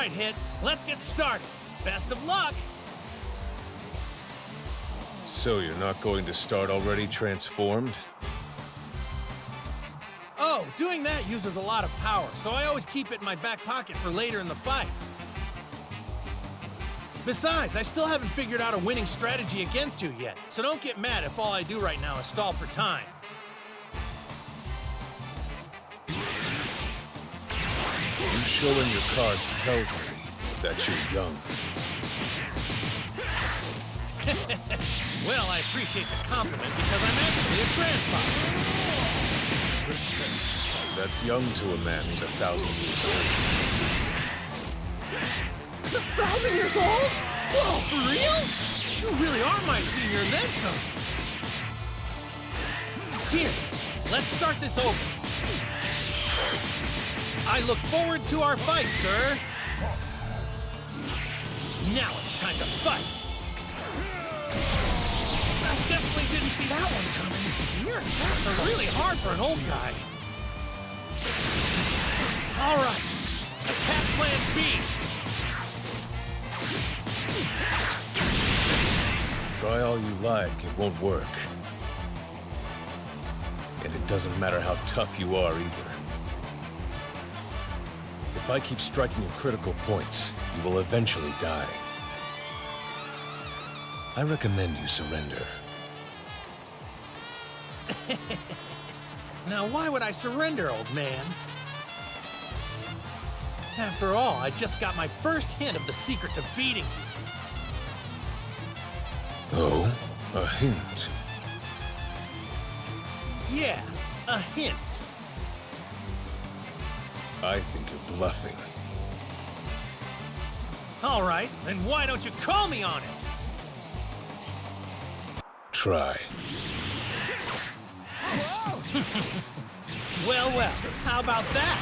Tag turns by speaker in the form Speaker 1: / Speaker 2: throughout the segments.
Speaker 1: right, Hit. Let's get started. Best of luck!
Speaker 2: So you're not going to start already transformed?
Speaker 1: Oh, doing that uses a lot of power, so I always keep it in my back pocket for later in the fight. Besides, I still haven't figured out a winning strategy against you yet, so don't get mad if all I do right now is stall for time.
Speaker 2: You showing your cards tells me that you're young.
Speaker 1: Well, I appreciate the compliment because I'm actually a grandfather.
Speaker 2: That's young to a man who's 1,000 years old.
Speaker 1: 1,000 years old? Whoa, for real? You really are my senior and then some. Here, let's start this over. I look forward to our fight, sir. Now it's time to fight. I definitely didn't see that one coming. Your attacks are really hard for an old guy. All right, attack plan B.
Speaker 2: Try all you like, it won't work. And it doesn't matter how tough you are either. If I keep striking at critical points, you will eventually die. I recommend you surrender.
Speaker 1: Now, why would I surrender, old man? After all, I just got my first hint of the secret to beating you.
Speaker 2: Oh, a hint.
Speaker 1: Yeah, a hint.
Speaker 2: I think you're bluffing.
Speaker 1: All right, then why don't you call me on it?
Speaker 2: Try.
Speaker 1: Well, well, how about that?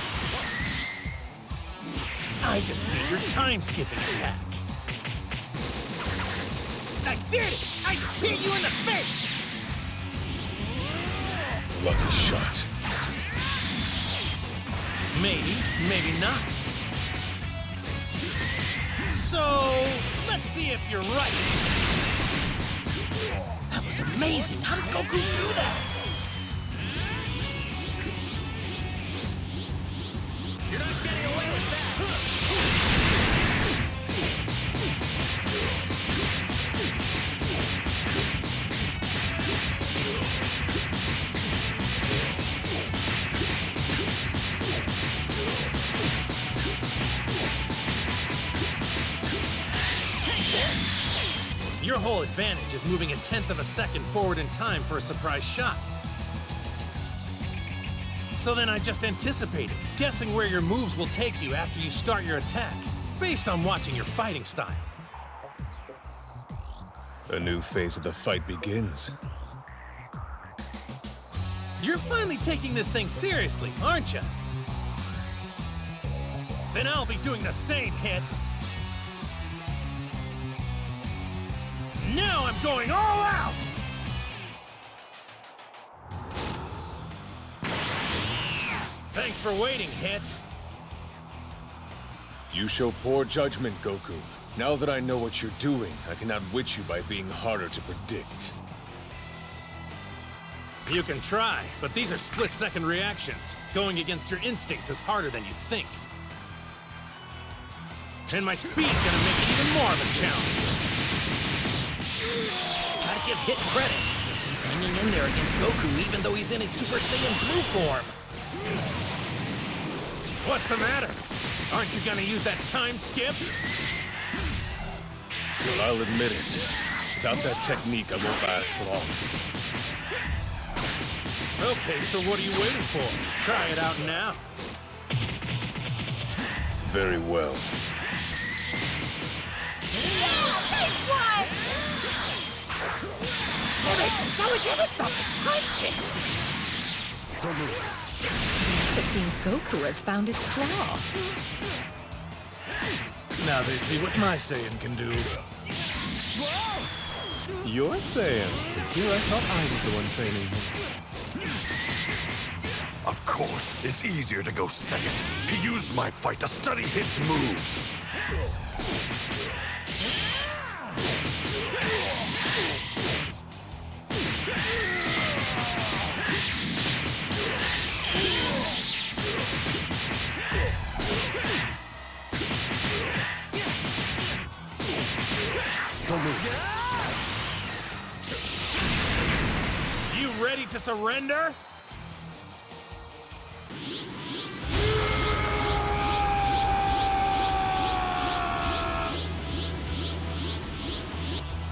Speaker 1: I just beat your time-skipping attack. I did it! I just hit you in the face!
Speaker 2: Lucky shot.
Speaker 1: Maybe, maybe not. So, let's see if you're right. That was amazing! How did Goku do that? You're not getting away with that! Your whole advantage is moving 1/10 of a second forward in time for a surprise shot. So then I just anticipated, guessing where your moves will take you after you start your attack, based on watching your fighting style.
Speaker 2: A new phase of the fight begins.
Speaker 1: You're finally taking this thing seriously, aren't you? Then I'll be doing the same, Hit. Now I'm going all out! Thanks for waiting, Hit.
Speaker 2: You show poor judgment, Goku. Now that I know what you're doing, I can outwit you by being harder to predict.
Speaker 1: You can try, but these are split-second reactions. Going against your instincts is harder than you think. And my speed's gonna make it even more of a challenge. Gotta give Hit credit. He's hanging in there against Goku even though he's in his Super Saiyan Blue form. What's the matter? Aren't you gonna use that time skip?
Speaker 2: Well, I'll admit it. Without that technique, I won't last long.
Speaker 1: Okay, so what are you waiting for? Try it out now.
Speaker 2: Very well.
Speaker 3: Yeah, nice one! How would you ever stop this time skip?
Speaker 4: Yes, it seems Goku has found its flaw.
Speaker 1: Now they see what my Saiyan can do.
Speaker 5: You're Saiyan. Here I thought I was the one training him.
Speaker 6: Of
Speaker 5: course, it's easier to go second. He used my fight to study his moves.
Speaker 2: Don't move.
Speaker 1: You ready to surrender?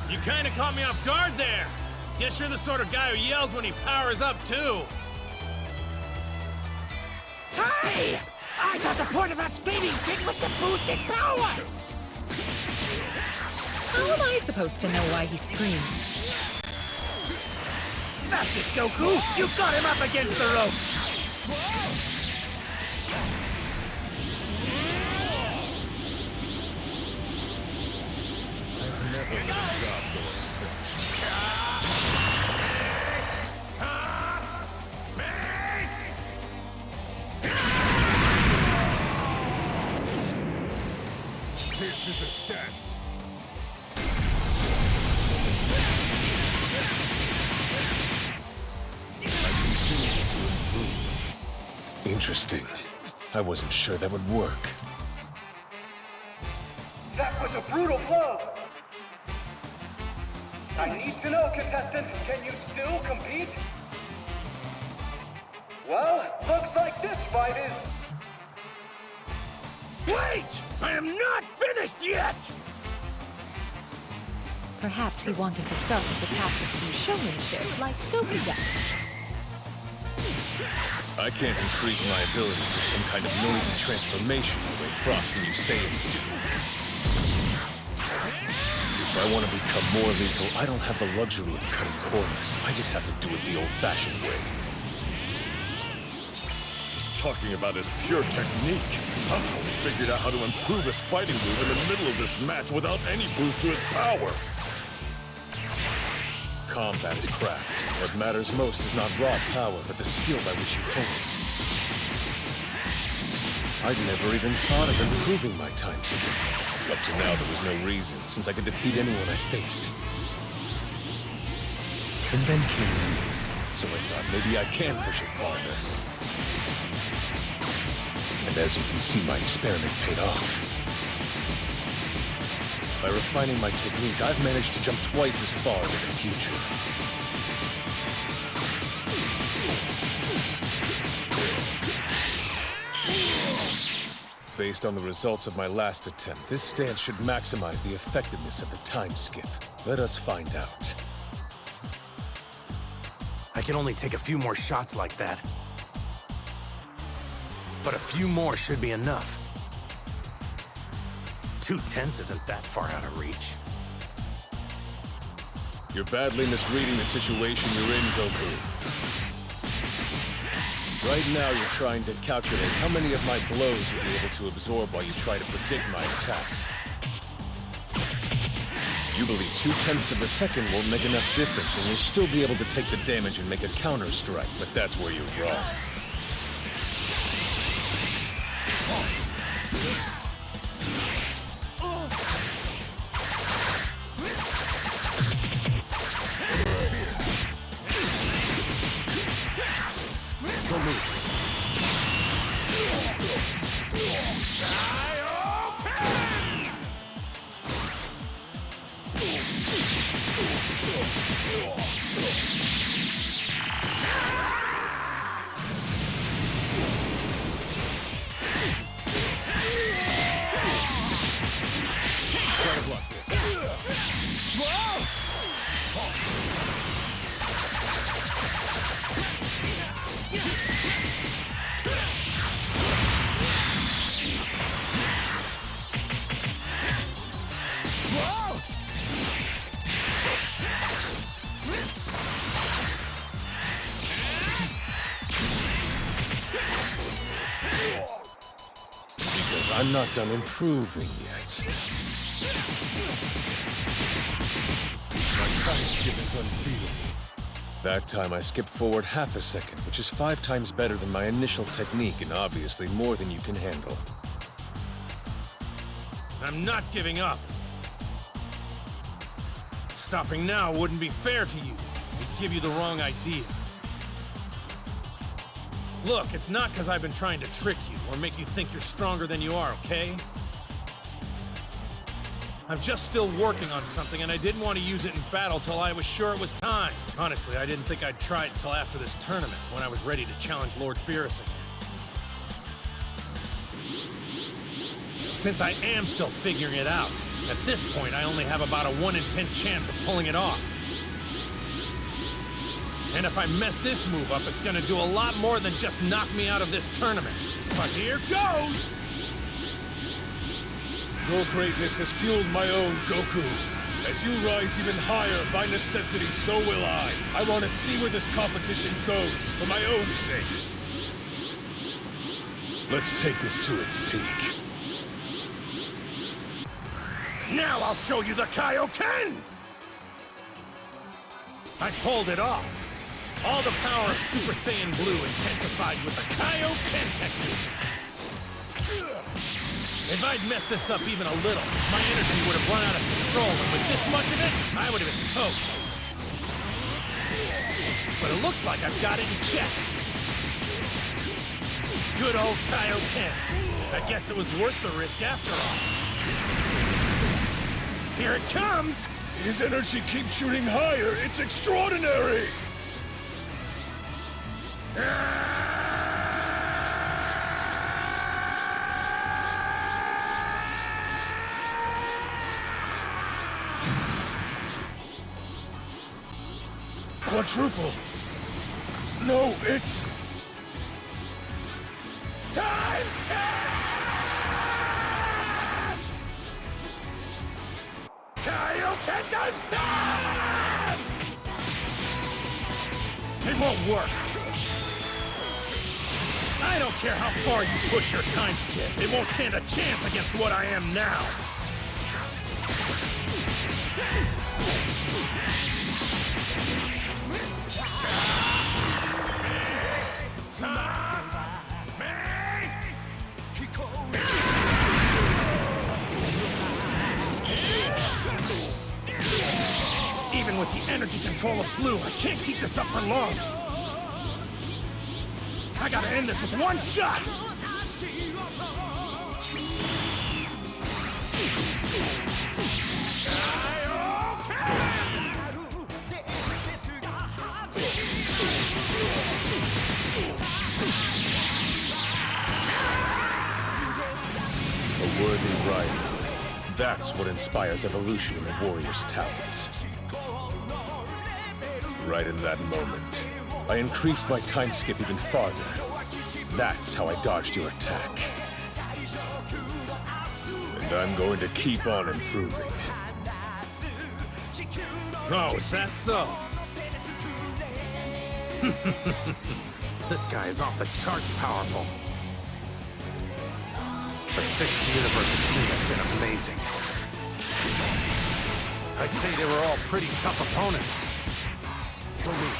Speaker 1: You kinda caught me off guard there. Guess you're the sort of guy who yells when he powers up, too.
Speaker 3: Hey! I thought the point of that screaming kick was to boost his power!
Speaker 4: How am I supposed to know why he screamed?
Speaker 3: That's it, Goku! You've got him up against the ropes!
Speaker 2: This is the stance. Interesting. I wasn't sure that would work.
Speaker 6: That was a brutal blow! I need to know, contestant, can you still compete? Well, looks like this fight is...
Speaker 3: Wait! I am not finished yet!
Speaker 4: Perhaps he wanted to start his attack with some showmanship, like Goku does.
Speaker 2: I can't increase my ability through some kind of noisy transformation the way Frost and you Saiyans do. If I want to become more lethal, I don't have the luxury of cutting corners. I just have to do it the old-fashioned way.
Speaker 5: He's talking about his pure technique. Somehow he figured out how to improve his fighting move in the middle of this match without any boost to his power.
Speaker 2: Combat is craft. What matters most is not raw power, but the skill by which you hone it. I'd never even thought of improving my time skip. Up to now, there was no reason, since I could defeat anyone I faced. And then came you, so I thought maybe I can push it farther. And as you can see, my experiment paid off. By refining my technique, I've managed to jump twice as far into the future. Based on the results of my last attempt, this stance should maximize the effectiveness of the time skip. Let us find out.
Speaker 1: I can only take a few more shots like that. But a few more should be enough. 2/10 isn't that far out of reach.
Speaker 2: You're badly misreading the situation you're in, Goku. Right now, you're trying to calculate how many of my blows you'll be able to absorb while you try to predict my attacks. You believe 2/10 of a second won't make enough difference, and you'll still be able to take the damage and make a counter strike, but that's where you're wrong. Don't move. Try to block this. Because I'm not done improving yet. My time skip is unbeatable. That time I skipped forward half a second, which is 5 times better than my initial technique and obviously more than you can handle.
Speaker 1: I'm not giving up. Stopping now wouldn't be fair to you. It'd give you the wrong idea. Look, it's not because I've been trying to trick you or make you think you're stronger than you are, okay? I'm just still working on something, and I didn't want to use it in battle till I was sure it was time. Honestly, I didn't think I'd try it till after this tournament, when I was ready to challenge Lord Beerus again. Since I am still figuring it out, at this point I only have about a 1 in 10 chance of pulling it off. And if I mess this move up, it's gonna do a lot more than just knock me out of this tournament. But here goes!
Speaker 2: Your greatness has fueled my own, Goku. As you rise even higher, by necessity, so will I. I want to see where this competition goes, for my own sake. Let's take this to its peak.
Speaker 1: Now I'll show you the Kaioken! I pulled it off. All the power of Super Saiyan Blue intensified with the Kaioken technique. If I'd messed this up even a little, my energy would have run out of control, and with this much of it, I would have been toast. But it looks like I've got it in check. Good old Kaioken. I guess it was worth the risk after all. Here it comes!
Speaker 2: His energy keeps shooting higher. It's extraordinary! Quadruple. No, it's...
Speaker 1: Times 10! Kaioken times 10! It won't work. I don't care how far you push your time skip. It won't stand a chance against what I am now. Even with the energy control of Blue, I can't keep this up for long. I gotta end this with one shot!
Speaker 2: A worthy rider. That's what inspires evolution in the warrior's talents. Right in that moment, I increased my time skip even farther. That's how I dodged your attack. And I'm going to keep on improving.
Speaker 1: Oh, is that so? This guy is off the charts powerful. The 6th Universe's team has been amazing. I'd say they were all pretty tough opponents. For me,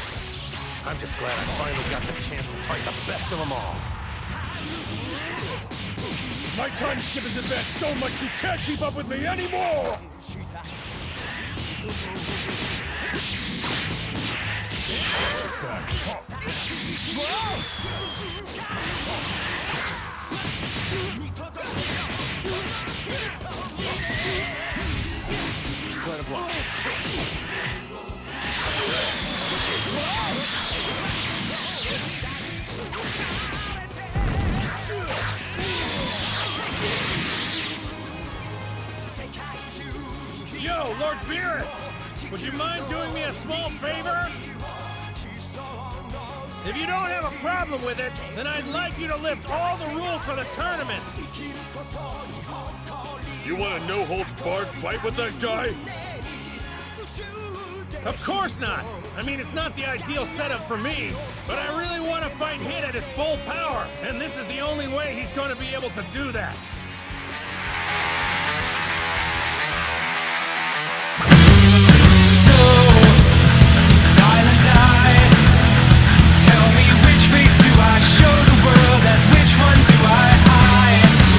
Speaker 1: I'm just glad I finally got the chance to fight the best of them all.
Speaker 2: My time skip has advanced so much you can't keep up with me anymore!
Speaker 1: Let it blow. Yo, Lord Beerus! Would you mind doing me a small favor? If you don't have a problem with it, then I'd like you to lift all the rules for the tournament.
Speaker 5: You want a no-holds-barred fight with that guy?
Speaker 1: Of course not! I mean, it's not the ideal setup for me, but I really want to fight Hit at his full power, and this is the only way he's going to be able to do that.